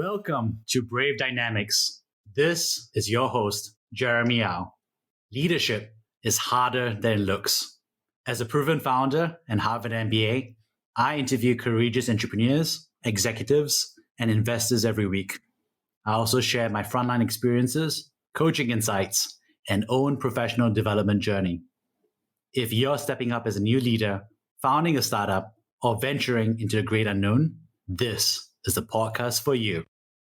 Welcome to Brave Dynamics. This is your host, Jeremy Yao. Leadership is harder than it looks. As a proven founder and Harvard MBA, I interview courageous entrepreneurs, executives, and investors every week. I also share my frontline experiences, coaching insights, and own professional development journey. If you're stepping up as a new leader, founding a startup, or venturing into the great unknown, this is the podcast for you.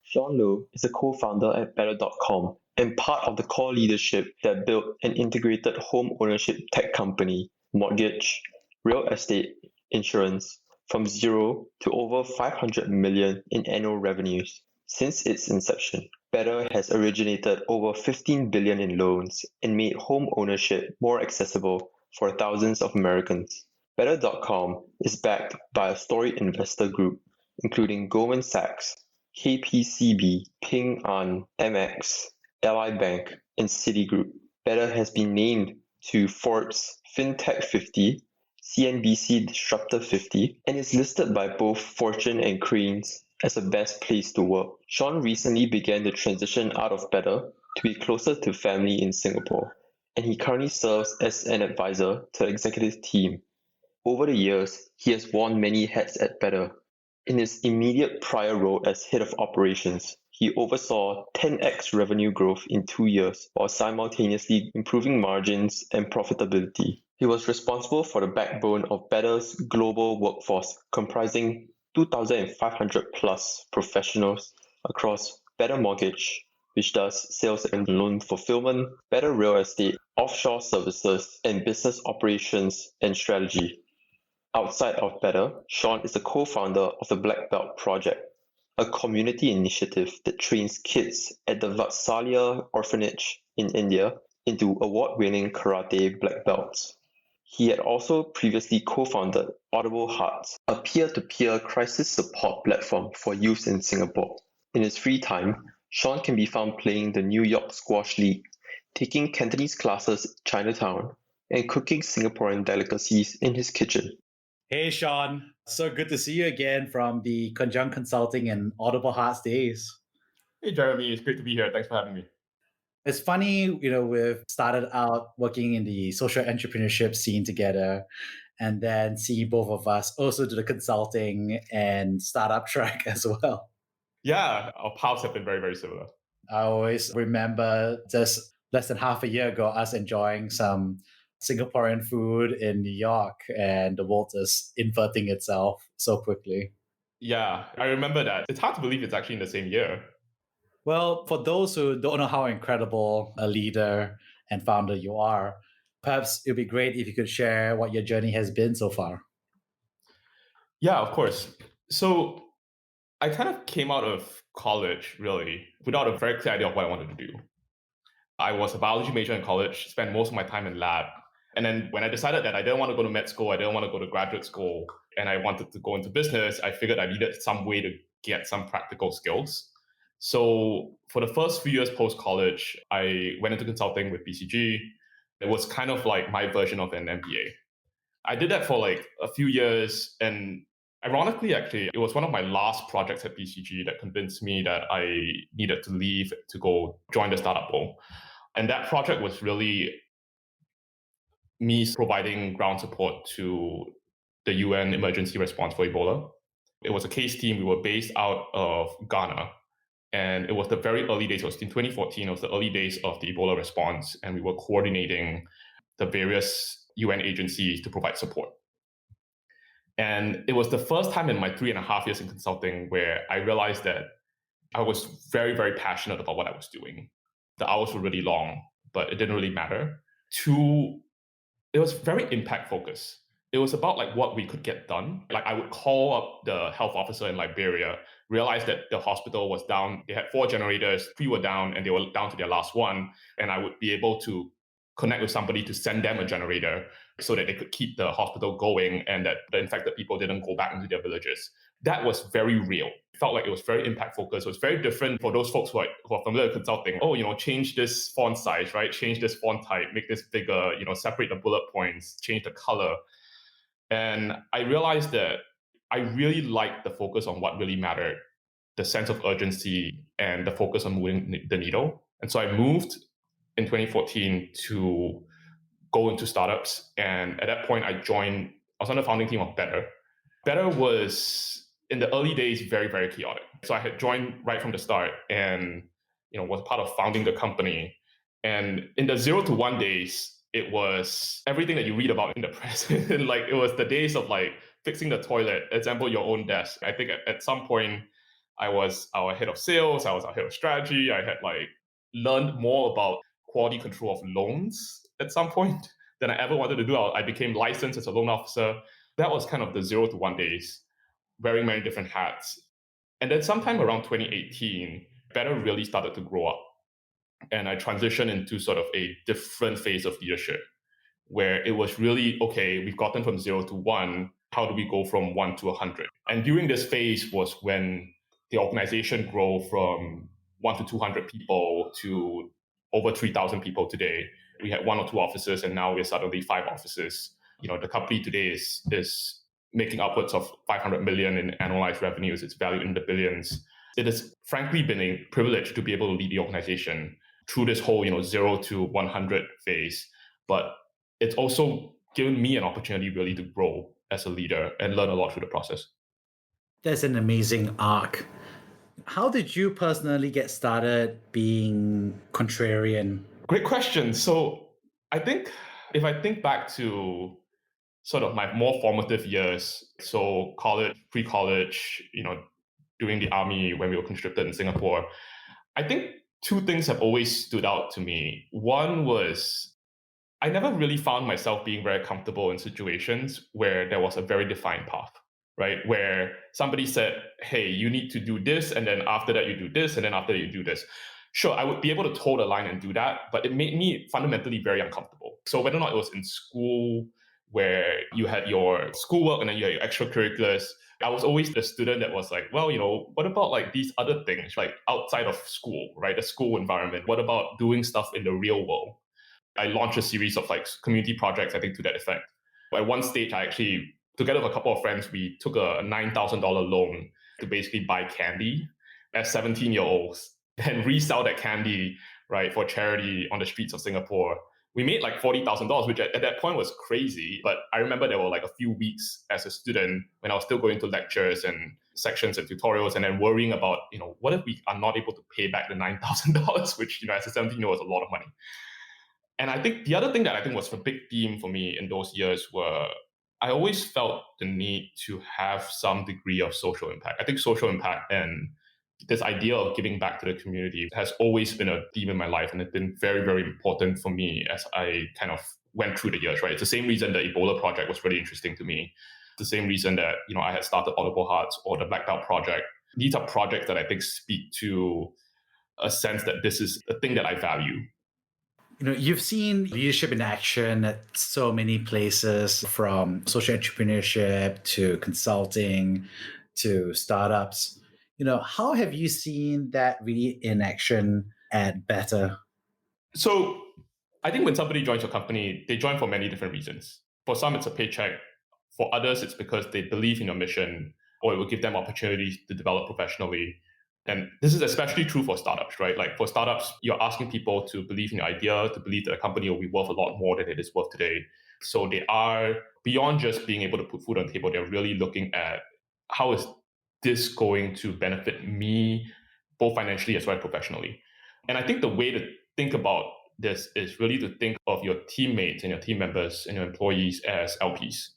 Shawn Low is a co-founder at Better.com and part of the core leadership that built an integrated home ownership tech company, mortgage, real estate, insurance, from zero to over 500 million in annual revenues. Since its inception, Better has originated over 15 billion in loans and made home ownership more accessible for thousands of Americans. Better.com is backed by a storied investor group, including Goldman Sachs, KPCB, Ping An, AmEx, Ally Bank, and Citigroup. Better has been named to Forbes FinTech 50, CNBC Disruptor 50, and is listed by both Fortune and Crains as the best place to work. Shawn recently began the transition out of Better to be closer to family in Singapore, and he currently serves as an advisor to the executive team. Over the years, he has worn many hats at Better. In his immediate prior role as head of operations, he oversaw 10x revenue growth in 2 years while simultaneously improving margins and profitability. He was responsible for the backbone of Better's global workforce, comprising 2,500 plus professionals across Better Mortgage, which does sales and loan fulfillment, Better Real Estate, offshore services, and business operations and strategy. Outside of Better, Shawn is a co-founder of the Black Belt Project, a community initiative that trains kids at the Vatsalya Orphanage in India into award-winning karate black belts. He had also previously co-founded Audible Hearts, a peer-to-peer crisis support platform for youth in Singapore. In his free time, Shawn can be found playing the New York Squash League, taking Cantonese classes in Chinatown, and cooking Singaporean delicacies in his kitchen. Hey, Shawn. So good to see you again from the Conjunct Consulting and Audible Hearts days. Hey, Jeremy. It's great to be here. Thanks for having me. It's funny, we've started out working in the social entrepreneurship scene together, and then see both of us also do the consulting and startup track as well. Yeah, our paths have been very, very similar. I always remember just less than half a year ago, us enjoying some Singaporean food in New York, and the world is inverting itself so quickly. Yeah, I remember that. It's hard to believe it's actually in the same year. Well, for those who don't know how incredible a leader and founder you are, perhaps it would be great if you could share what your journey has been so far. Yeah, of course. So I kind of came out of college, really, without a very clear idea of what I wanted to do. I was a biology major in college, spent most of my time in lab. And then when I decided that I didn't want to go to med school, I didn't want to go to graduate school, and I wanted to go into business, I figured I needed some way to get some practical skills. So for the first few years post-college, I went into consulting with BCG. It was kind of like my version of an MBA. I did that for like a few years, and ironically, actually, it was one of my last projects at BCG that convinced me that I needed to leave to go join the startup role. And that project was really me providing ground support to the UN emergency response for Ebola. It was a case team. We were based out of Ghana. And it was the very early days. It was in 2014. It was the early days of the Ebola response. And we were coordinating the various UN agencies to provide support. And it was the first time in my 3.5 years in consulting where I realized that I was very, very passionate about what I was doing. The hours were really long, but it didn't really matter. Two, it was very impact focused. It was about like what we could get done. Like I would call up the health officer in Liberia, realize that the hospital was down. They had 4 generators, 3 were down, and they were down to their last one. And I would be able to connect with somebody to send them a generator so that they could keep the hospital going and that the infected people didn't go back into their villages. That was very real. It felt like it was very impact focused. It was very different for those folks who are familiar with consulting. Oh, change this font size, right? Change this font type, make this bigger, separate the bullet points, change the color. And I realized that I really liked the focus on what really mattered. the sense of urgency and the focus on moving the needle. And so I moved in 2014 to go into startups. And at that point, I was on the founding team of Better. Better was, in the early days, very, very chaotic. So I had joined right from the start and was part of founding the company. And in the 0 to 1 days, it was everything that you read about in the press. Like, it was the days of like fixing the toilet, assemble your own desk. I think at some point, I was our head of sales, I was our head of strategy. I had like learned more about quality control of loans at some point than I ever wanted to do. I became licensed as a loan officer. That was kind of the 0 to 1 days, wearing many different hats. And then sometime around 2018, Better really started to grow up. And I transitioned into sort of a different phase of leadership where it was really, okay, we've gotten from 0 to 1. How do we go from 1 to 100? And during this phase was when the organization grew from 1 to 200 people to over 3,000 people today. We had 1 or 2 offices, and now we're suddenly 5 offices. The company today is making upwards of 500 million in annualized revenues. It's valued in the billions. It has frankly been a privilege to be able to lead the organization through this whole 0 to 100 phase. But it's also given me an opportunity really to grow as a leader and learn a lot through the process. That's an amazing arc. How did you personally get started being contrarian? Great question. So I think if I think back to sort of my more formative years, so college, pre-college, doing the army when we were conscripted in Singapore, I think 2 things have always stood out to me. One was I never really found myself being very comfortable in situations where there was a very defined path, right? Where somebody said, hey, you need to do this, and then after that you do this, and then after that you do this. Sure, I would be able to toe the line and do that, but it made me fundamentally very uncomfortable. So whether or not it was in school where you had your schoolwork and then you had your extracurriculars, I was always the student that was like, well, what about like these other things, like outside of school, right? The school environment. What about doing stuff in the real world? I launched a series of like community projects, I think, to that effect. At one stage, I actually, together with a couple of friends, we took a $9,000 loan to basically buy candy as 17-year-olds, then resell that candy, right, for charity on the streets of Singapore. We made like $40,000, which at that point was crazy. But I remember there were like a few weeks as a student when I was still going to lectures and sections and tutorials and then worrying about, what if we are not able to pay back the $9,000, which, as a 17-year-old was a lot of money. And I think the other thing that I think was a big theme for me in those years were I always felt the need to have some degree of social impact. I think social impact and this idea of giving back to the community has always been a theme in my life, and it's been very, very important for me as I kind of went through the years, right? It's the same reason the Ebola project was really interesting to me. It's the same reason that, I had started Audible Hearts or the Black Belt project. These are projects that I think speak to a sense that this is a thing that I value. You've seen leadership in action at so many places, from social entrepreneurship to consulting to startups. How have you seen that really in action at Better? So I think when somebody joins your company, they join for many different reasons. For some, it's a paycheck. For others, it's because they believe in your mission, or it will give them opportunities to develop professionally. And this is especially true for startups, right? Like for startups, you're asking people to believe in your idea, to believe that a company will be worth a lot more than it is worth today. So they are, beyond just being able to put food on the table, they're really looking at how is this going to benefit me, both financially as well as professionally. And I think the way to think about this is really to think of your teammates and your team members and your employees as LPs.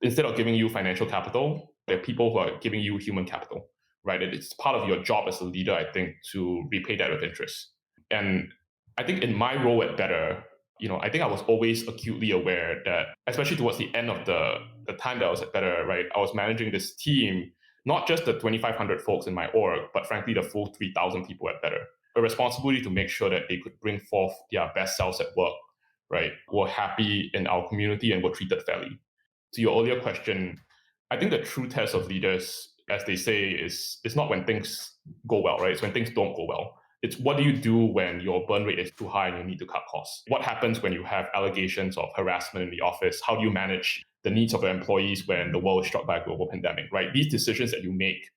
Instead of giving you financial capital, they're people who are giving you human capital. Right? It's part of your job as a leader, I think, to repay that with interest. And I think in my role at Better, I think I was always acutely aware that, especially towards the end of the time that I was at Better, right, I was managing this team, not just the 2,500 folks in my org, but frankly, the full 3,000 people at Better. A responsibility to make sure that they could bring forth their best selves at work, right, were happy in our community and were treated fairly. To your earlier question, I think the true test of leaders, as they say, is not when things go well, right? It's when things don't go well. It's what do you do when your burn rate is too high and you need to cut costs? What happens when you have allegations of harassment in the office? How do you manage the needs of your employees when the world is struck by a global pandemic, right? These decisions that you make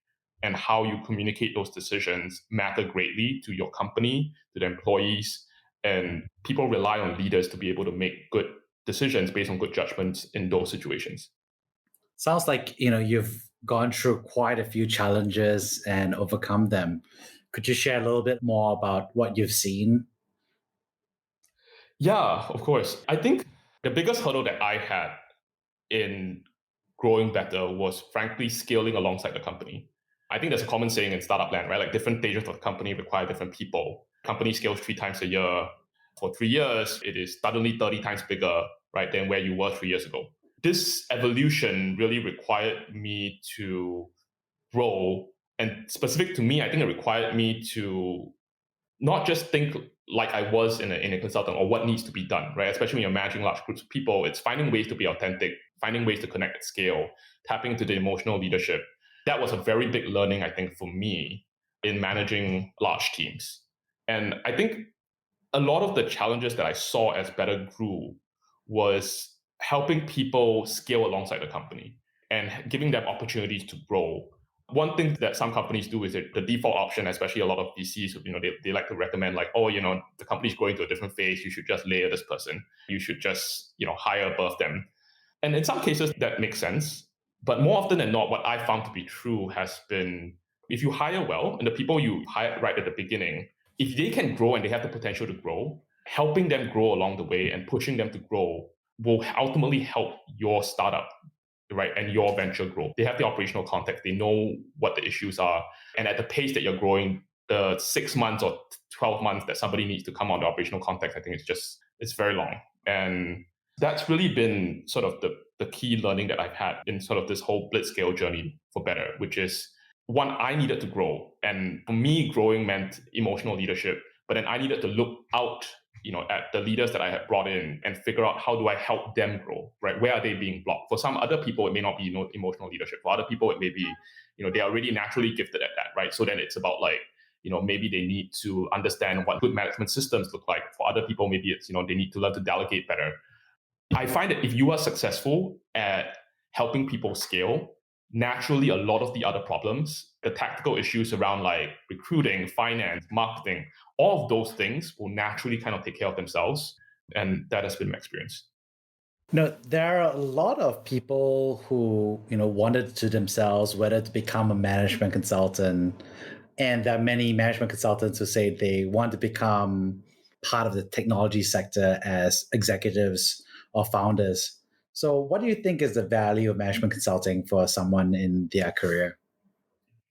and how you communicate those decisions matter greatly to your company, to the employees, and people rely on leaders to be able to make good decisions based on good judgments in those situations. Sounds like, you've gone through quite a few challenges and overcome them. Could you share a little bit more about what you've seen? Yeah, of course. I think the biggest hurdle that I had in growing better was frankly scaling alongside the company. I think there's a common saying in startup land, right? Like different stages of the company require different people. Company scales 3 times a year. For 3 years, it is suddenly 30 times bigger, right, than where you were 3 years ago. This evolution really required me to grow. And specific to me, I think it required me to not just think like I was in a consultant or what needs to be done, right? Especially when you're managing large groups of people, it's finding ways to be authentic, finding ways to connect at scale, tapping into the emotional leadership. That was a very big learning, I think, for me in managing large teams. And I think a lot of the challenges that I saw as Better grew was helping people scale alongside the company and giving them opportunities to grow. One thing that some companies do is that the default option, especially a lot of VCs, they like to recommend like, oh, the company's going to a different phase. You should just layer this person. You should just, hire above them. And in some cases that makes sense. But more often than not, what I found to be true has been if you hire well and the people you hire right at the beginning, if they can grow and they have the potential to grow, helping them grow along the way and pushing them to grow will ultimately help your startup, right, and your venture grow. They have the operational context. They know what the issues are. And at the pace that you're growing, the 6 months or 12 months that somebody needs to come on the operational context, I think it's very long. And that's really been sort of the key learning that I've had in sort of this whole blitzscale journey for Better, which is one, I needed to grow. And for me, growing meant emotional leadership. But then I needed to look out, at the leaders that I had brought in and figure out how do I help them grow, right? Where are they being blocked? For some other people, it may not be emotional leadership. For other people, it may be, they are already naturally gifted at that, right? So then it's about like, maybe they need to understand what good management systems look like. For other people, maybe it's, they need to learn to delegate better. I find that if you are successful at helping people scale, naturally a lot of the other problems, the tactical issues around like recruiting, finance, marketing, all of those things will naturally kind of take care of themselves. And that has been my experience. There are a lot of people who, wanted to themselves whether to become a management consultant. And there are many management consultants who say they want to become part of the technology sector as executives or founders. So what do you think is the value of management consulting for someone in their career?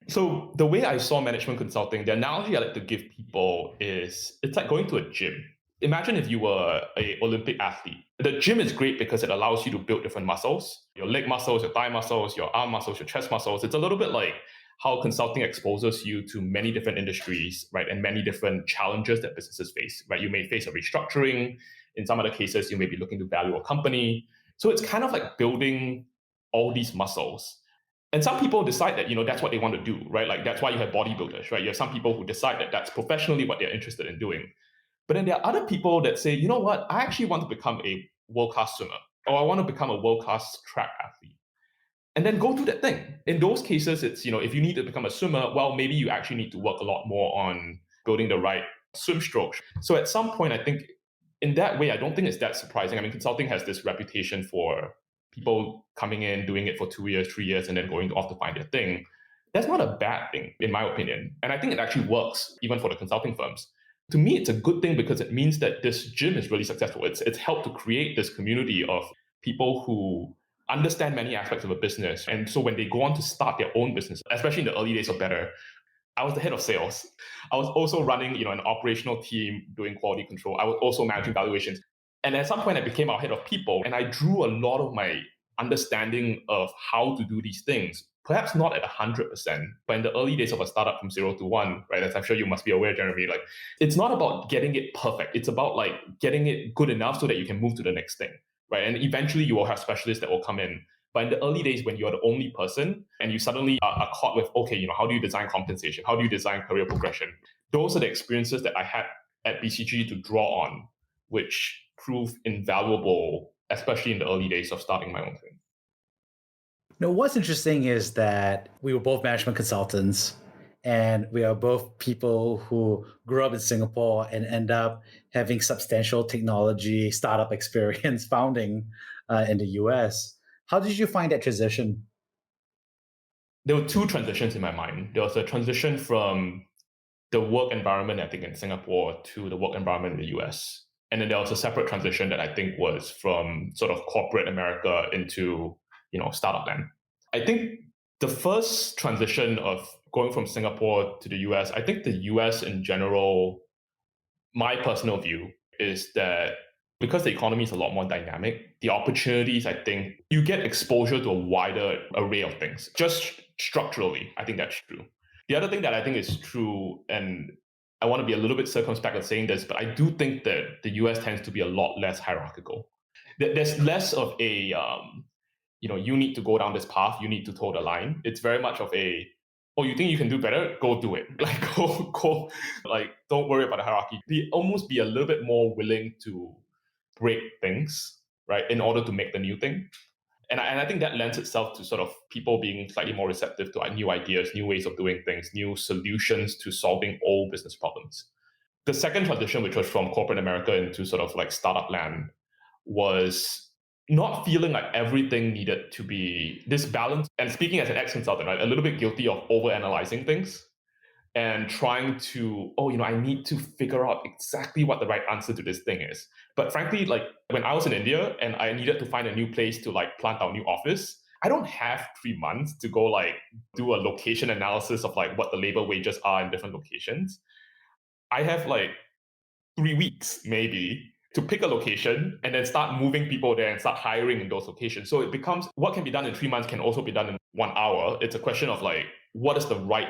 So the way I saw management consulting, the analogy I like to give people is it's like going to a gym. Imagine if you were an Olympic athlete. The gym is great because it allows you to build different muscles, your leg muscles, your thigh muscles, your arm muscles, your chest muscles. It's a little bit like how consulting exposes you to many different industries, right? And many different challenges that businesses face, right? You may face a restructuring. In some other cases, you may be looking to value a company. So it's kind of like building all these muscles. And some people decide that, that's what they want to do, right? Like that's why you have bodybuilders, right? You have some people who decide that that's professionally what they're interested in doing. But then there are other people that say, you know what, I actually want to become a world-class swimmer, or I want to become a world-class track athlete. And then go do that thing. In those cases, it's, if you need to become a swimmer, well, maybe you actually need to work a lot more on building the right swim stroke. So at some point, I think in that way, I don't think it's that surprising. I mean, consulting has this reputation for people coming in, doing it for 2 years, 3 years, and then going off to find their thing. That's not a bad thing, in my opinion. And I think it actually works, even for the consulting firms. To me, it's a good thing because it means that this gym is really successful. It's helped to create this community of people who understand many aspects of a business. And so when they go on to start their own business, especially in the early days of Better, I was the head of sales. I was also running, an operational team doing quality control. I was also managing valuations. And at some point, I became our head of people, and I drew a lot of my understanding of how to do these things. Perhaps not at 100%, but in the early days of a startup from 0 to 1, right? As I'm sure you must be aware, Jeremy, like it's not about getting it perfect. It's about like getting it good enough so that you can move to the next thing, right? And eventually you will have specialists that will come in. But in the early days, when you're the only person and you suddenly are caught with, okay, how do you design compensation? How do you design career progression? Those are the experiences that I had at BCG to draw on, which proved invaluable, especially in the early days of starting my own thing. Now, what's interesting is that we were both management consultants, and we are both people who grew up in Singapore and end up having substantial technology startup experience founding in the US. How did you find that transition? There were two transitions in my mind. There was a transition from the work environment, I think, in Singapore to the work environment in the US. And then there was a separate transition that I think was from sort of corporate America into, startup land. I think the first transition of going from Singapore to the US, I think the US in general, my personal view is that because the economy is a lot more dynamic, the opportunities, I think, you get exposure to a wider array of things. Just structurally, I think that's true. The other thing that I think is true, and I want to be a little bit circumspect with saying this, but I do think that the US tends to be a lot less hierarchical. There's less of a, you need to go down this path, you need to toe the line. It's very much of a, oh, you think you can do better? Go do it. Like, go, like, don't worry about the hierarchy. Almost be a little bit more willing to break things, right, in order to make the new thing. And I think that lends itself to sort of people being slightly more receptive to new ideas, new ways of doing things, new solutions to solving old business problems. The second transition, which was from corporate America into sort of like startup land, was not feeling like everything needed to be this balance. And speaking as an ex-consultant, right, a little bit guilty of overanalyzing things and trying to, I need to figure out exactly what the right answer to this thing is. But frankly, like when I was in India and I needed to find a new place to like plant our new office, I don't have 3 months to go like do a location analysis of like what the labor wages are in different locations. I have like 3 weeks maybe to pick a location and then start moving people there and start hiring in those locations. So it becomes what can be done in 3 months can also be done in 1 hour. It's a question of like, what is the right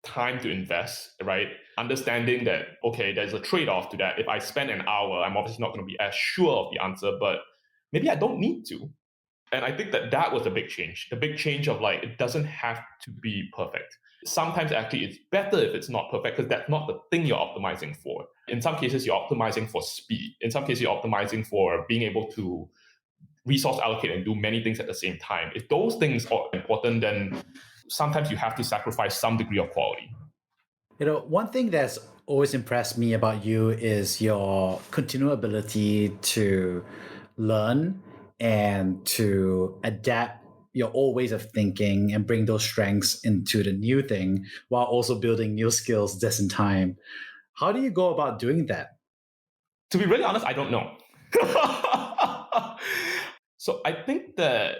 time to invest, right? Understanding that, okay, there's a trade-off to that. If I spend an hour, I'm obviously not going to be as sure of the answer, but maybe I don't need to. And I think that was a big change. The big change of like, it doesn't have to be perfect. Sometimes actually it's better if it's not perfect because that's not the thing you're optimizing for. In some cases, you're optimizing for speed. In some cases, you're optimizing for being able to resource allocate and do many things at the same time. If those things are important, then sometimes you have to sacrifice some degree of quality. One thing that's always impressed me about you is your continual ability to learn and to adapt your old ways of thinking and bring those strengths into the new thing while also building new skills just in time. How do you go about doing that? To be really honest, I don't know. So I think that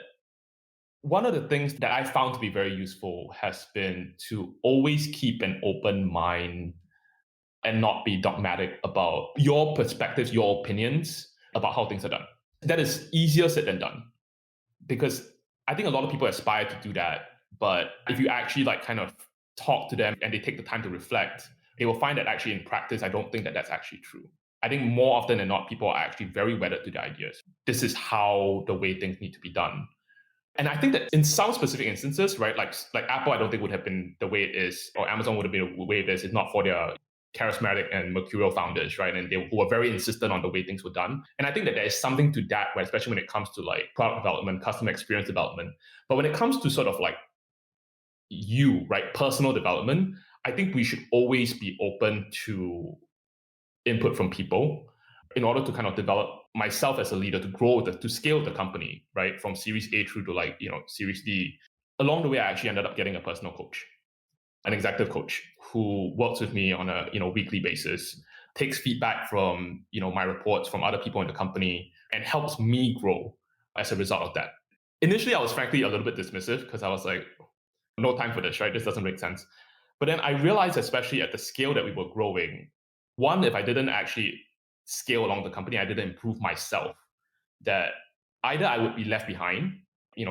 one of the things that I found to be very useful has been to always keep an open mind and not be dogmatic about your perspectives, your opinions about how things are done. That is easier said than done because I think a lot of people aspire to do that. But if you actually like kind of talk to them and they take the time to reflect, they will find that actually in practice, I don't think that that's actually true. I think more often than not, people are actually very wedded to the ideas. This is how the way things need to be done. And I think that in some specific instances, right, like Apple, I don't think would have been the way it is, or Amazon would have been the way it is if not for their charismatic and mercurial founders, right? And who were very insistent on the way things were done. And I think that there is something to that, right? Especially when it comes to like product development, customer experience development. But when it comes to sort of like right, personal development, I think we should always be open to input from people in order to kind of develop myself as a leader to grow, to scale the company, right? From Series A through to like, Series D. Along the way, I actually ended up getting a personal coach, an executive coach who works with me on a weekly basis, takes feedback from my reports from other people in the company, and helps me grow as a result of that. Initially, I was frankly a little bit dismissive because I was like, no time for this, right? This doesn't make sense. But then I realized, especially at the scale that we were growing, one, if I didn't actually scale along the company, I didn't improve myself, that either I would be left behind,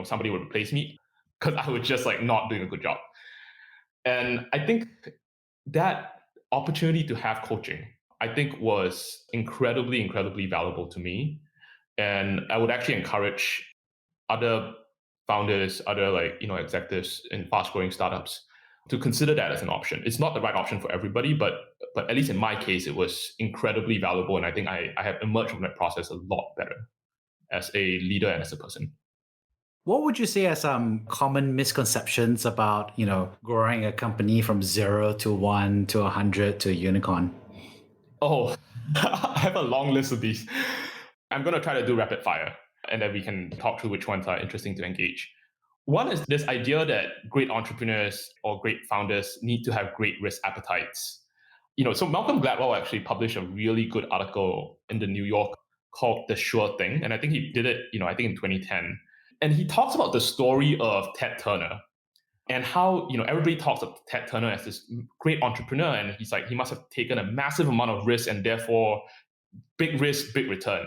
somebody would replace me because I was just like not doing a good job. And I think that opportunity to have coaching, I think was incredibly, incredibly valuable to me. And I would actually encourage other founders, other executives in fast growing startups to consider that as an option. It's not the right option for everybody, but at least in my case, it was incredibly valuable. And I think I have emerged from that process a lot better as a leader and as a person. What would you say are some common misconceptions about, growing a company from 0 to 1 to 100 to a unicorn? Oh, I have a long list of these. I'm going to try to do rapid fire, and then we can talk through which ones are interesting to engage. One is this idea that great entrepreneurs or great founders need to have great risk appetites. So Malcolm Gladwell actually published a really good article in the New York called The Sure Thing. And I think he did it, I think in 2010. And he talks about the story of Ted Turner and how, everybody talks of Ted Turner as this great entrepreneur. And he's like, he must have taken a massive amount of risk and therefore big risk, big return.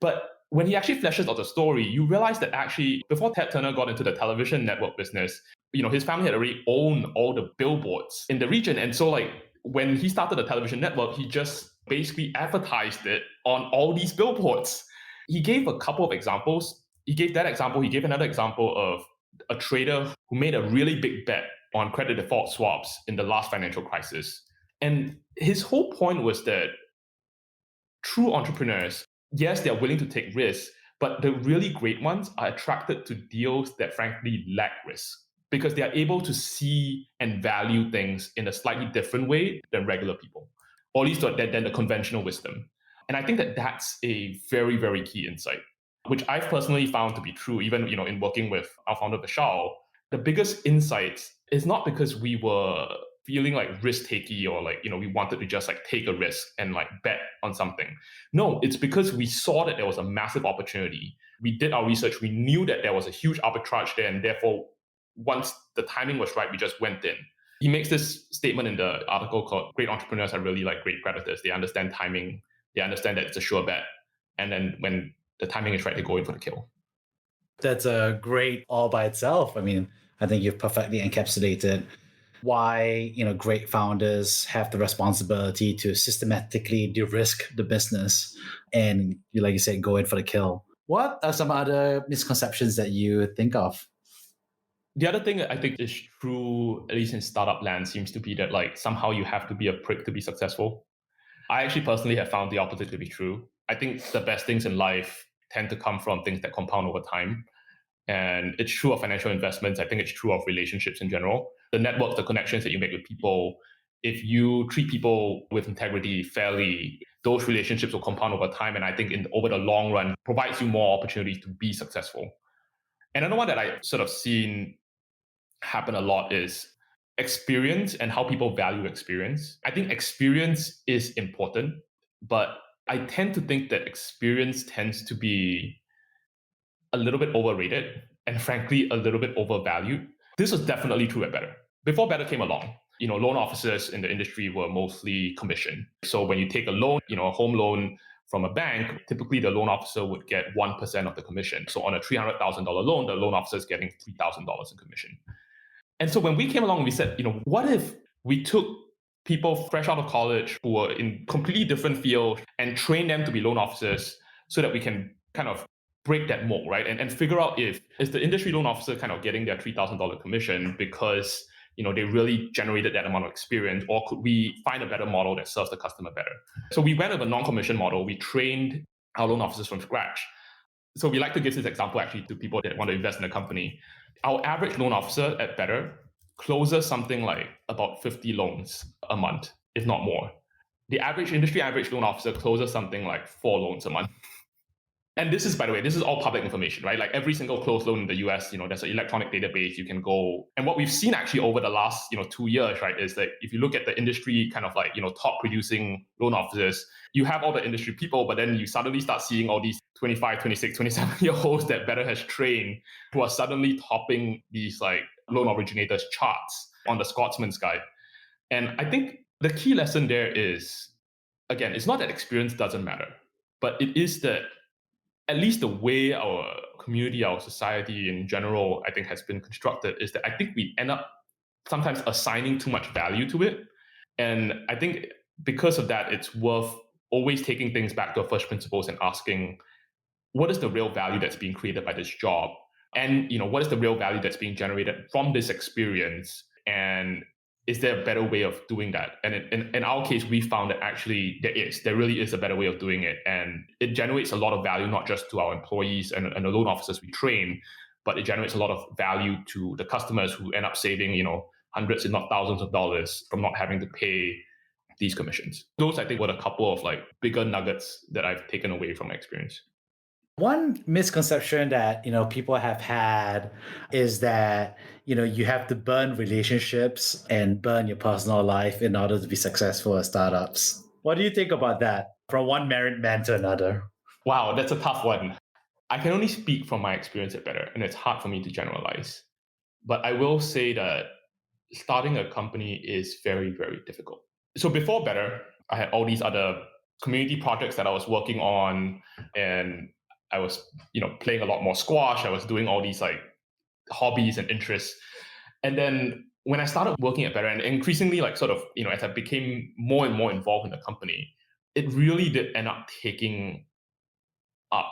But when he actually fleshes out the story, you realize that actually before Ted Turner got into the television network business, his family had already owned all the billboards in the region. And so like when he started the television network, he just basically advertised it on all these billboards. He gave a couple of examples. He gave that example. He gave another example of a trader who made a really big bet on credit default swaps in the last financial crisis. And his whole point was that true entrepreneurs, yes, they're willing to take risks, but the really great ones are attracted to deals that frankly lack risk because they are able to see and value things in a slightly different way than regular people, or at least than the conventional wisdom. And I think that that's a very, very key insight, which I've personally found to be true, even in working with our founder Vishal. The biggest insights is not because we were feeling like risk takey or like we wanted to just like take a risk and like bet on something. No, it's because we saw that there was a massive opportunity. We did our research. We knew that there was a huge arbitrage there, and therefore once the timing was right, we just went in. He makes this statement in the article called great entrepreneurs are really like great predators. They understand timing. They understand that it's a sure bet, and then when the timing is right, they go in for the kill. That's a great all by itself. I mean, I think you've perfectly encapsulated why great founders have the responsibility to systematically de-risk the business and, like you said, go in for the kill. What are some other misconceptions that you think of? The other thing that I think is true, at least in startup land, seems to be that like somehow you have to be a prick to be successful. I actually personally have found the opposite to be true. I think the best things in life tend to come from things that compound over time. And it's true of financial investments. I think it's true of relationships in general. The networks, the connections that you make with people, if you treat people with integrity fairly, those relationships will compound over time. And I think over the long run, provides you more opportunities to be successful. And another one that I've sort of seen happen a lot is experience and how people value experience. I think experience is important, but I tend to think that experience tends to be a little bit overrated and frankly a little bit overvalued. This was definitely true at Better. Before Better came along, loan officers in the industry were mostly commissioned. So when you take a loan, a home loan from a bank, typically the loan officer would get 1% of the commission. So on a $300,000 loan, the loan officer is getting $3,000 in commission. And so when we came along, we said, what if we took people fresh out of college who were in completely different fields and train them to be loan officers so that we can kind of break that mold, right? And figure out is the industry loan officer kind of getting their $3,000 commission because they really generated that amount of experience, or could we find a better model that serves the customer better? So we went with a non-commission model. We trained our loan officers from scratch. So we like to give this example actually to people that want to invest in a company. Our average loan officer at Better closes something like about 50 loans a month, if not more. The industry average loan officer closes something like 4 loans a month. And this is, by the way, this is all public information, right? Like every single closed loan in the US, there's an electronic database you can go. And what we've seen actually over the last, 2 years, right, is that if you look at the industry kind of like, top producing loan officers, you have all the industry people, but then you suddenly start seeing all these 25, 26, 27-year-olds that Better has trained who are suddenly topping these like loan originators charts on the Scotsman's Guide. And I think the key lesson there is, again, it's not that experience doesn't matter, but it is that at least the way our community, our society in general, I think has been constructed is that I think we end up sometimes assigning too much value to it. And I think because of that, it's worth always taking things back to our first principles and asking, what is the real value that's being created by this job? And what is the real value that's being generated from this experience? And is there a better way of doing that? And in our case, we found that actually there really is a better way of doing it. And it generates a lot of value, not just to our employees and the loan officers we train, but it generates a lot of value to the customers who end up saving, hundreds, if not thousands of dollars from not having to pay these commissions. Those, I think, were a couple of bigger nuggets that I've taken away from my experience. One misconception that people have had is that you have to burn relationships and burn your personal life in order to be successful at startups. What do you think about that? From one married man to another. Wow, that's a tough one. I can only speak from my experience at Better, and it's hard for me to generalize. But I will say that starting a company is very, very difficult. So before Better, I had all these other community projects that I was working on, and I was, playing a lot more squash. I was doing all these hobbies and interests. And then when I started working at Better, and increasingly as I became more and more involved in the company, it really did end up taking up,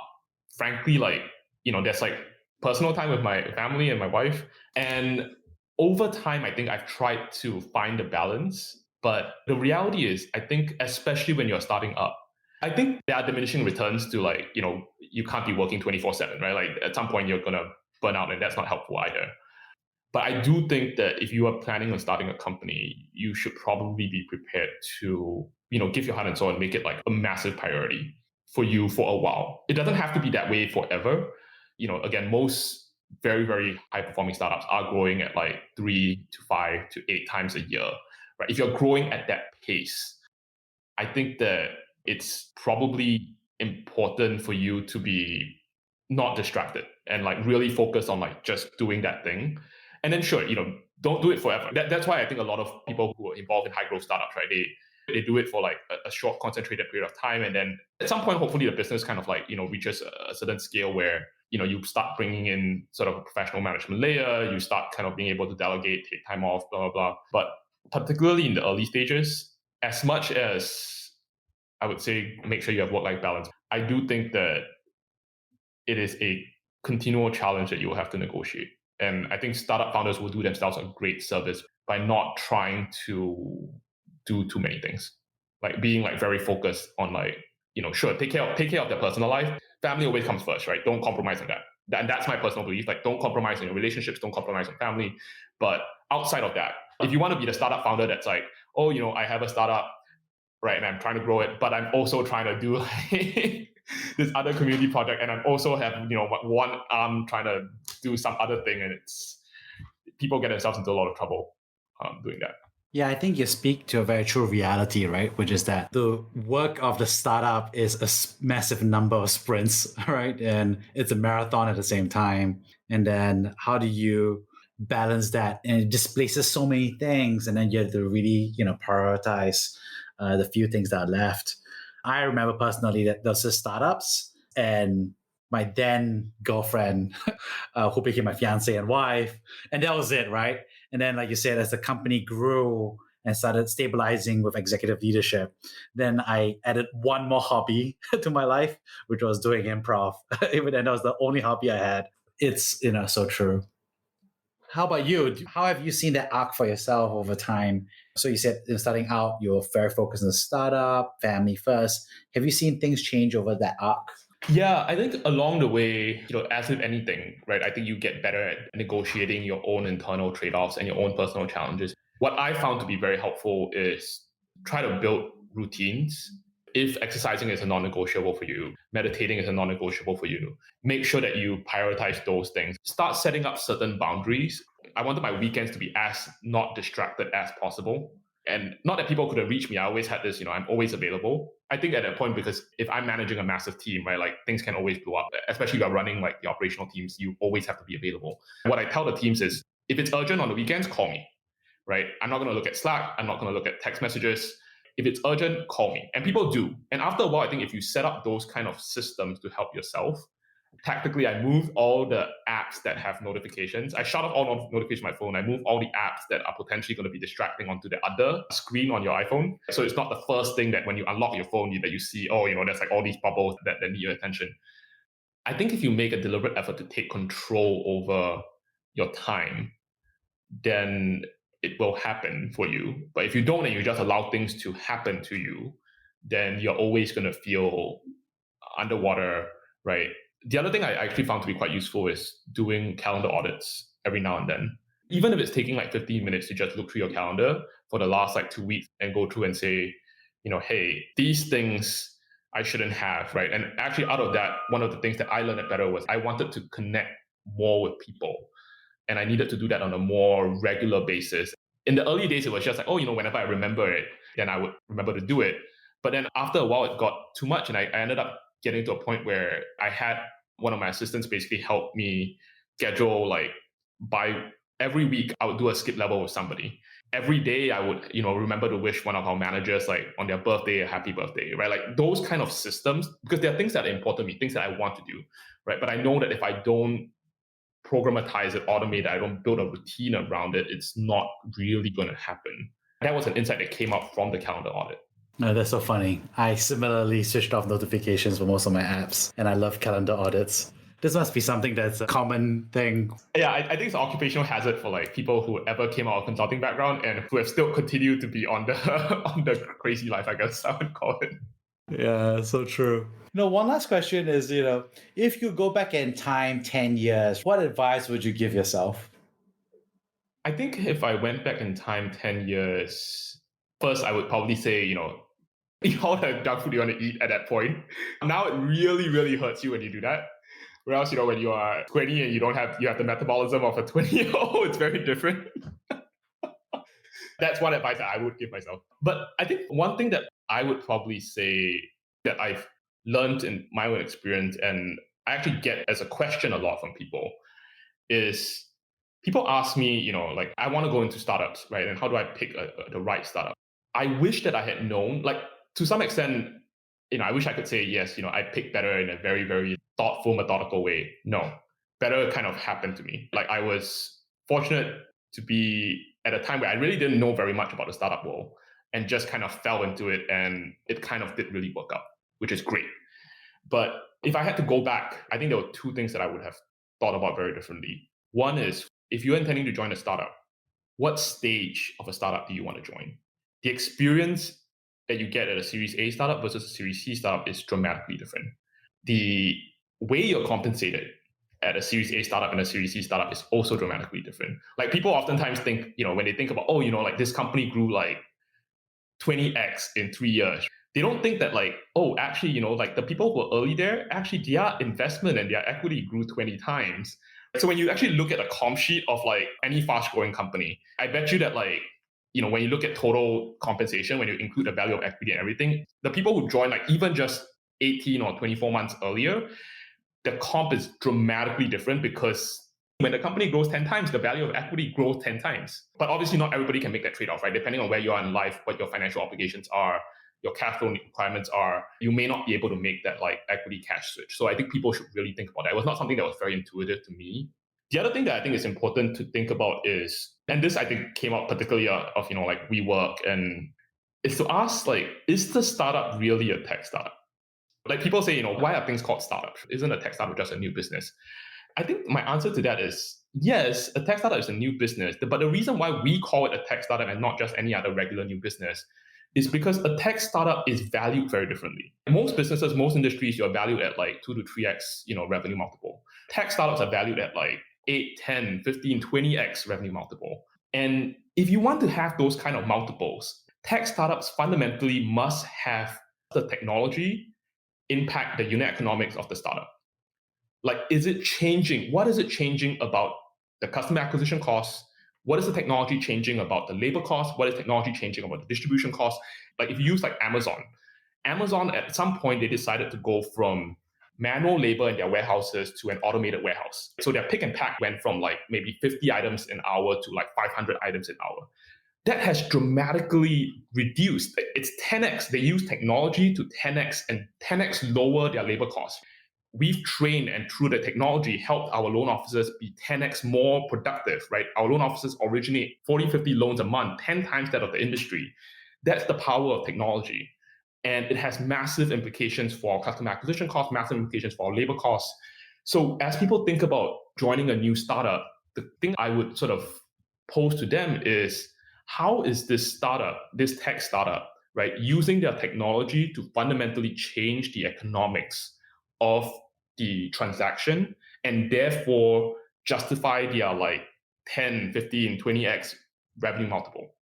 frankly, there's personal time with my family and my wife. And over time, I think I've tried to find a balance. But the reality is, I think, especially when you're starting up, I think there are diminishing returns to you can't be working 24/7, right? At some point you're going to burn out, and that's not helpful either. But I do think that if you are planning on starting a company, you should probably be prepared to, give your heart and soul and make it a massive priority for you for a while. It doesn't have to be that way forever. Again, most very, very high performing startups are growing at 3 to 5 to 8 times a year, right? If you're growing at that pace, I think that it's probably important for you to be not distracted and really focus on just doing that thing. And then sure, don't do it forever. That's why I think a lot of people who are involved in high growth startups, right, they do it for a short concentrated period of time. And then at some point, hopefully the business kind of reaches a certain scale where, you start bringing in sort of a professional management layer, you start kind of being able to delegate, take time off, blah, blah, blah. But particularly in the early stages, as much as I would say make sure you have work-life balance, I do think that it is a continual challenge that you will have to negotiate. And I think startup founders will do themselves a great service by not trying to do too many things, being very focused on sure, take care of their personal life. Family always comes first, right? Don't compromise on that. And that's my personal belief. Don't compromise on your relationships, don't compromise on family. But outside of that, if you want to be the startup founder that's I have a startup, right, and I'm trying to grow it, but I'm also trying to do this other community project, and I'm also have one arm trying to do some other thing, and it's people get themselves into a lot of trouble doing that. Yeah, I think you speak to a very true reality, right? Which is that the work of the startup is a massive number of sprints, right? And it's a marathon at the same time. And then how do you balance that? And it displaces so many things, and then you have to really, prioritize the few things that are left. I remember personally that there was startups, and my then girlfriend, who became my fiance and wife, and that was it, right? And then, like you said, as the company grew and started stabilizing with executive leadership, then I added one more hobby to my life, which was doing improv. Even then, that was the only hobby I had. It's so true. How about you? How have you seen that arc for yourself over time? So you said starting out, you're very focused on the startup, family first. Have you seen things change over that arc? Yeah, I think along the way, as with anything, right, I think you get better at negotiating your own internal trade-offs and your own personal challenges. What I found to be very helpful is try to build routines. If exercising is a non-negotiable for you, meditating is a non-negotiable for you, make sure that you prioritize those things. Start setting up certain boundaries. I wanted my weekends to be as not distracted as possible. And not that people couldn't reach me. I always had this, I'm always available. I think at that point, because if I'm managing a massive team, right, things can always blow up. Especially if you're running the operational teams, you always have to be available. What I tell the teams is, if it's urgent on the weekends, call me, right? I'm not going to look at Slack. I'm not going to look at text messages. If it's urgent, call me. And people do. And after a while, I think if you set up those kind of systems to help yourself, tactically, I moved all the apps that have notifications. I shut off all notifications on my phone. I moved all the apps that are potentially going to be distracting onto the other screen on your iPhone. So it's not the first thing that when you unlock your phone that you see, there's all these bubbles that need your attention. I think if you make a deliberate effort to take control over your time, then it will happen for you. But if you don't and you just allow things to happen to you, then you're always going to feel underwater, right? The other thing I actually found to be quite useful is doing calendar audits every now and then. Even if it's taking like 15 minutes to just look through your calendar for the last like 2 weeks and go through and say, hey, these things I shouldn't have, right? And actually out of that, one of the things that I learned better was I wanted to connect more with people. And I needed to do that on a more regular basis. In the early days, it was just like, whenever I remember it, then I would remember to do it. But then after a while, it got too much. And I ended up getting to a point where I had one of my assistants basically help me schedule, like, by every week, I would do a skip level with somebody. Every day I would, remember to wish one of our managers, like, on their birthday, a happy birthday, right? Like those kind of systems, because there are things that are important to me, things that I want to do, right? But I know that if I don't programatize it, automate it, I don't build a routine around it, it's not really going to happen. That was an insight that came up from the calendar audit. No, that's so funny. I similarly switched off notifications for most of my apps, and I love calendar audits. This must be something that's a common thing. Yeah, I think it's an occupational hazard for like people who ever came out of a consulting background and who have still continued to be on the on the crazy life, I guess I would call it. Yeah, so true. One last question is, if you go back in time 10 years, what advice would you give yourself? I think if I went back in time 10 years, first I would probably say, eat all the junk food you want to eat at that point. Now it really, really hurts you when you do that. Whereas, when you are 20 and you have the metabolism of a 20-year-old, it's very different. That's one advice that I would give myself. But I think one thing that I would probably say that I've learned in my own experience, and I actually get as a question a lot from people, is people ask me, like, I want to go into startups, right? And how do I pick the right startup? I wish that I had known, like, to some extent, I wish I could say, yes, I picked better in a very, very thoughtful, methodical way. No, better kind of happened to me. Like, I was fortunate to be at a time where I really didn't know very much about the startup world and just kind of fell into it, and it kind of did really work out, which is great. But if I had to go back, I think there were two things that I would have thought about very differently. One is, if you're intending to join a startup, what stage of a startup do you want to join? The experience that you get at a Series A startup versus a Series C startup is dramatically different. The way you're compensated at a Series A startup and a Series C startup is also dramatically different. Like, people oftentimes think, when they think about, like, this company grew like 20x in 3 years, they don't think that, like, actually, like, the people who are early there, actually their investment and their equity grew 20 times. So when you actually look at a comp sheet of like any fast growing company, I bet you that, like, when you look at total compensation, when you include the value of equity and everything, the people who join, like, even just 18 or 24 months earlier, the comp is dramatically different, because when the company grows 10 times, the value of equity grows 10 times. But obviously not everybody can make that trade-off, right? Depending on where you are in life, what your financial obligations are, your cash flow requirements are, you may not be able to make that, like, equity cash switch. So I think people should really think about that. It was not something that was very intuitive to me. The other thing that I think is important to think about is, and this I think came out particularly of, like, WeWork, and is to ask, like, is the startup really a tech startup? Like, people say, why are things called startups? Isn't a tech startup just a new business? I think my answer to that is, yes, a tech startup is a new business. But the reason why we call it a tech startup and not just any other regular new business is because a tech startup is valued very differently. In most businesses, most industries, you're valued at like 2 to 3x, revenue multiple. Tech startups are valued at like 8, 10, 15, 20x revenue multiple. And if you want to have those kind of multiples, tech startups fundamentally must have the technology impact the unit economics of the startup. Like, is it changing? What is it changing about the customer acquisition costs? What is the technology changing about the labor cost? What is technology changing about the distribution cost? Like, if you use like Amazon at some point, they decided to go from manual labor in their warehouses to an automated warehouse. So their pick and pack went from like maybe 50 items an hour to like 500 items an hour. That has dramatically reduced. It's 10x. They use technology to 10x and 10x lower their labor costs. We've trained, and through the technology, helped our loan officers be 10x more productive, right? Our loan officers originate 40, 50 loans a month, 10 times that of the industry. That's the power of technology. And it has massive implications for our customer acquisition costs, massive implications for our labor costs. So as people think about joining a new startup, the thing I would sort of pose to them is, how is this startup, this tech startup, right, using their technology to fundamentally change the economics of the transaction and therefore justify their 10, 15, 20x revenue multiple.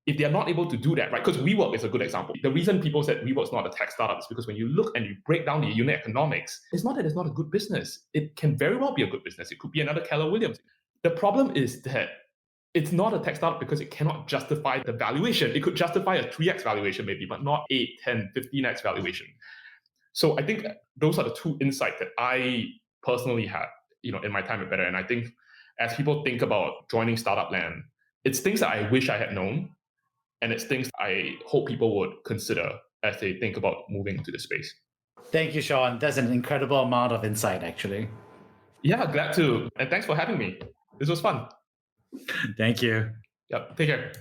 If they're not able to do that, right? Because WeWork is a good example. The reason people said WeWork's not a tech startup is because when you look and you break down the unit economics, it's not that it's not a good business. It can very well be a good business. It could be another Keller Williams. The problem is that it's not a tech startup because it cannot justify the valuation. It could justify a 3x valuation maybe, but not 8, 10, 15x valuation. So I think those are the two insights that I personally had, in my time at Better. And I think as people think about joining startup land, it's things that I wish I had known. And it's things I hope people would consider as they think about moving into the space. Thank you, Shawn. That's an incredible amount of insight, actually. Yeah, glad to. And thanks for having me. This was fun. Thank you. Yep. Take care.